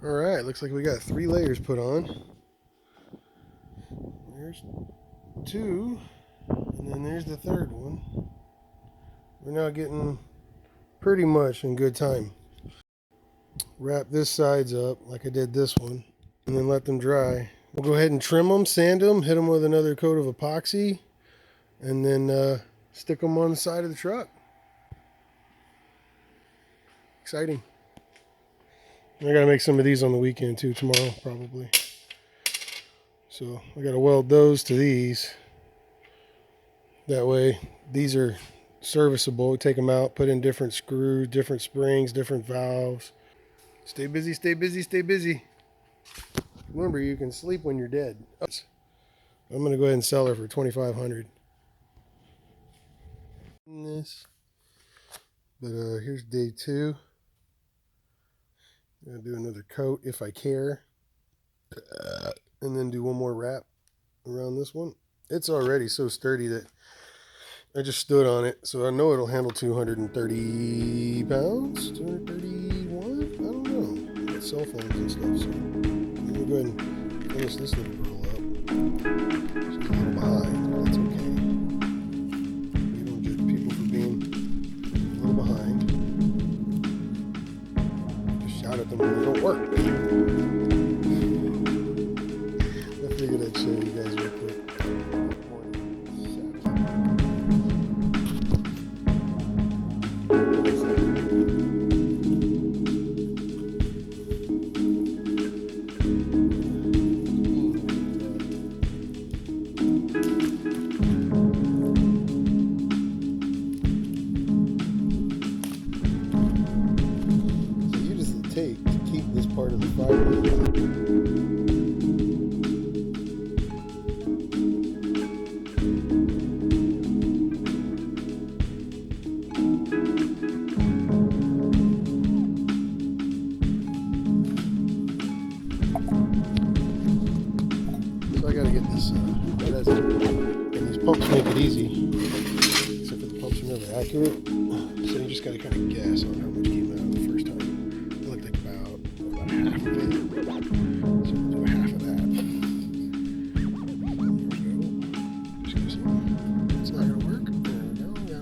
All right, looks like we got 3 layers put on. There's 2, and then there's the 3rd one. We're now getting pretty much in good time. Wrap this sides up like I did this one, and then let them dry. We'll go ahead and trim them, sand them, hit them with another coat of epoxy, and then stick them on the side of the truck. Exciting. I gotta make some of these on the weekend too, tomorrow probably. So I gotta weld those to these. That way these are serviceable. We take them out, put in different screws, different springs, different valves. Stay busy, stay busy, stay busy. Remember, you can sleep when you're dead. I'm gonna go ahead and sell her for $2,500. This, but here's day 2. I'm gonna do another coat if I care, and then do one more wrap around this one. It's already so sturdy that I just stood on it, so I know it'll handle 230 pounds, 231. I don't know. I got cell phones and stuff, so I'm gonna go ahead and finish this little girl up. She's a little behind, but that's okay. We don't judge people for being a little behind. Just shout at them when they don't work. I figured I'd show you guys real quick. Take to keep this part of the fiber. So I gotta get this, and these pumps make it easy, except for the pumps are never accurate, so you just gotta kind of guess on how much came out the first time. It looked like about half of it, so we'll do half of that. There we go. Just give some, it's not gonna work. There we go.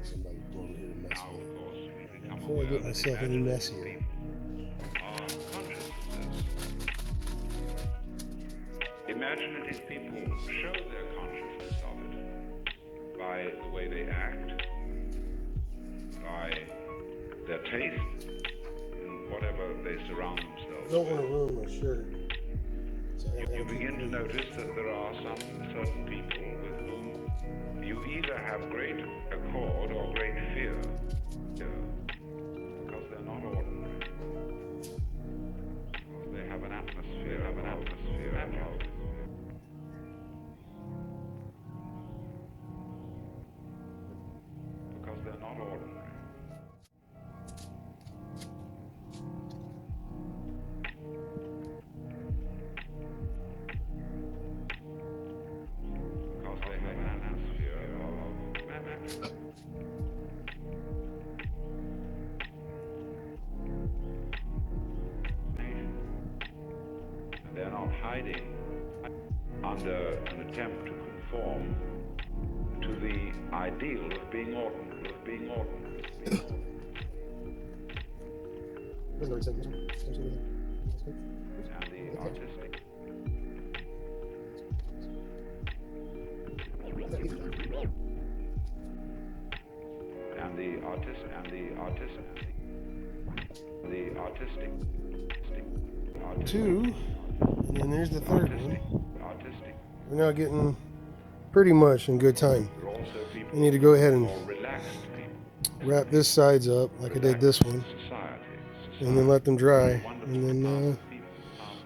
Somebody over here to mess with it. Before I get myself any messier. Imaginative people show their consciousness of it by the way they act, by their taste, and whatever they surround themselves I don't want to ruin my shirt. So you begin to notice that there are some certain people with whom you either have great accord or great fear, because they're not ordinary. They have an atmosphere, because they're not ordinary. Because they have an atmosphere of madness. They're not hiding under an attempt to conform to the ideal of being ordinary, And the artistic. And the artistic. two, and then there's the third one. artistic. We're now getting pretty much in good time. There are also people I need to go ahead and more relaxed people. wrap this sides up like I did this one, and then let them dry, and then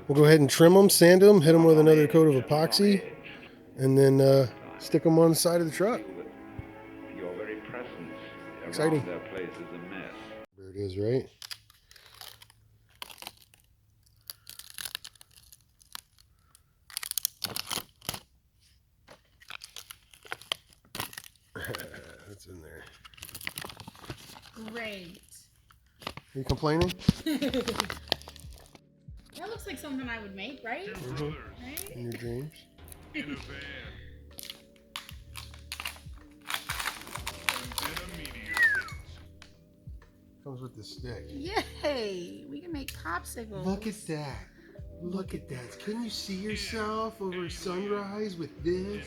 we'll go ahead and trim them, sand them, hit them with another coat of epoxy, and then stick them on the side of the truck. Your very presence Exciting. around their place is a mess. There it is, right? That's in there. Great. Are you complaining? That looks like something I would make, right? Mm-hmm. Right? In your dreams. In a van. And then a meteor hits. Comes with the stick. Yay! We can make popsicles. Look at that. Look at that. Can you see yourself over sunrise with this?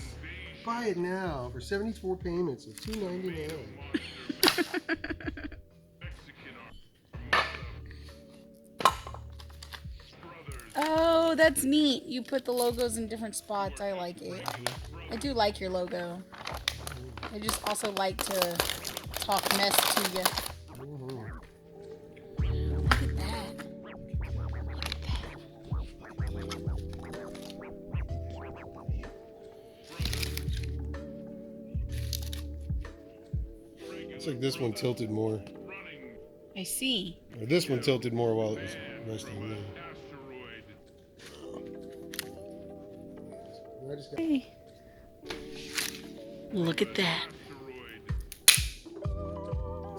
Buy it now for 74 payments of $2.99. Oh, that's neat. You put the logos in different spots. I like it. I do like your logo. I just also like to talk mess to you. Look at that. Look at that. Looks like this one tilted more. I see. Or this one tilted more while it was resting. Hey. Look at that. It's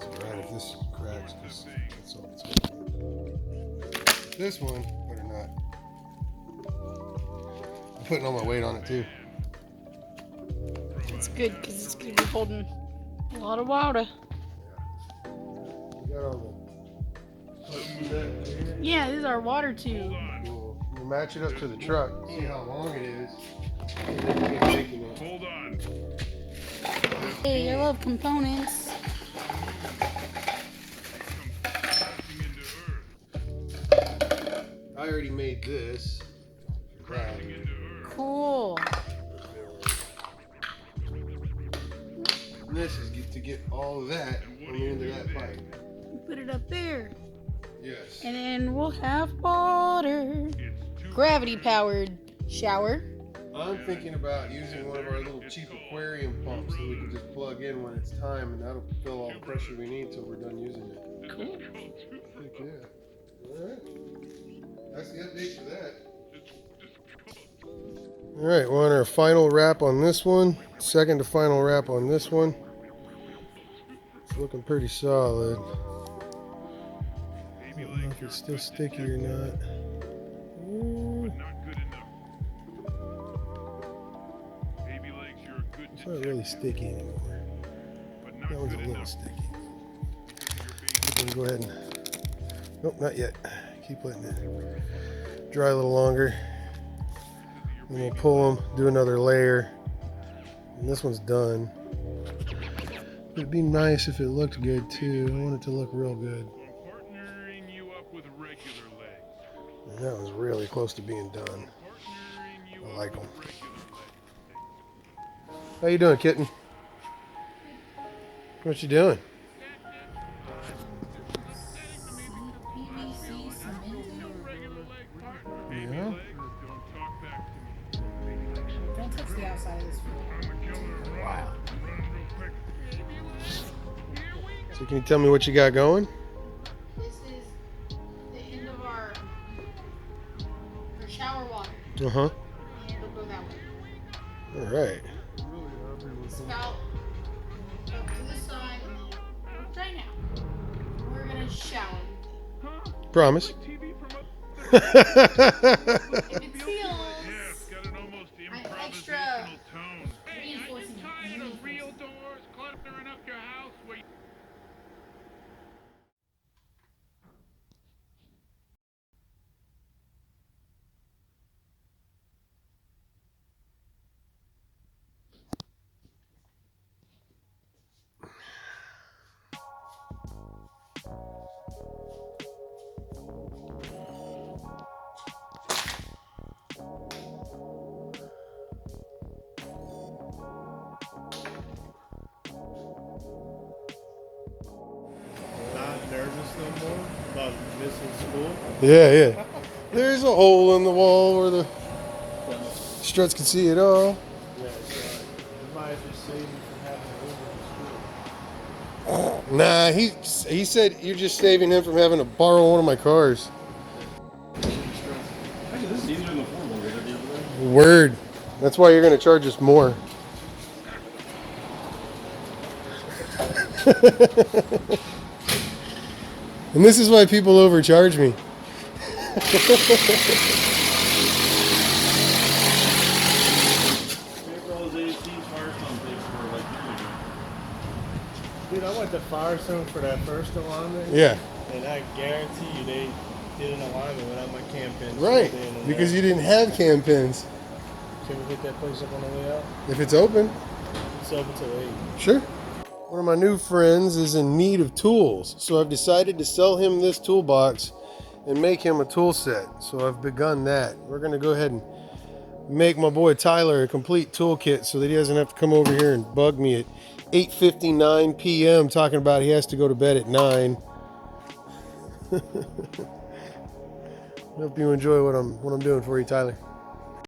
alright if this cracks, because that's all it's holding. This one, better not. I'm putting all my weight on it too. It's good because it's going to be holding a lot of water. We got all the Yeah, this is our water tube. Cool. We'll match it up to the truck, see how long it is. And then we can make it. Hold on. Hey, I love components. Crashing into Earth. I already made this. For that. Crashing into Earth. Cool. And this is to get all of that on the end of that pipe. Put it up there. Yes. And then we'll have water. It's too Gravity powered shower. I'm thinking about using one of our little cheap aquarium pumps that we can just plug in when it's time, and that'll fill all the pressure we need till we're done using it. Cool. Heck yeah. Alright. That's the update for that. Alright, we're on our final wrap on this one. Second to final wrap on this one. It's looking pretty solid. I don't know if it's still sticky or not. Ooh, not good enough. Baby legs, you're a good it's not really sticky anymore. but not That one's a good little enough. sticky. I'm gonna go ahead and. Nope, not yet. Keep letting it dry a little longer. And we'll pull them, do another layer. And this one's done. It'd be nice if it looked good too. I want it to look real good. I'm partnering you up with regular legs. And that was really close to being done. Partnering you I up like with 'em. regular legs. How you doing, kitten? What you doing? Regular leg partner. Baby Yeah. legs, don't talk back to me. Don't touch the outside of this food. I'm a killer. Wow. I'm running real quick. Baby legs, here we go. So can you tell me what you got going? This is the end of our shower water. Uh-huh. And it'll go that way. All right. Spout up to the side and then right now. We're gonna shower. Promise. TV promote. If it seals, Yeah, it's got an almost I'm improvisational extra tone. Hey, are you reinforcing it. tired of real doors cluttering up your house where you no more about missing school. Yeah, yeah. There's a hole in the wall where the struts can see it all. Yeah, so you might just save me from having to Uber to school. Nah, he said you're just saving him from having to borrow one of my cars. Actually, this is easier than the formal we did the other day. Word. That's why you're going to charge us more. And this is why people overcharge me. Dude, I went to Firestone for that first alignment. Yeah. And I guarantee you they did an alignment without my cam pins. Right. Because you didn't have cam pins. Can we hit that place up on the way out? If it's open. It's open till 8. Sure. One of my new friends is in need of tools, so I've decided to sell him this toolbox and make him a tool set. So I've begun that. We're going to go ahead and make my boy Tyler a complete toolkit so that he doesn't have to come over here and bug me at 8:59 p.m. talking about he has to go to bed at 9. Hope you enjoy what I'm doing for you, Tyler.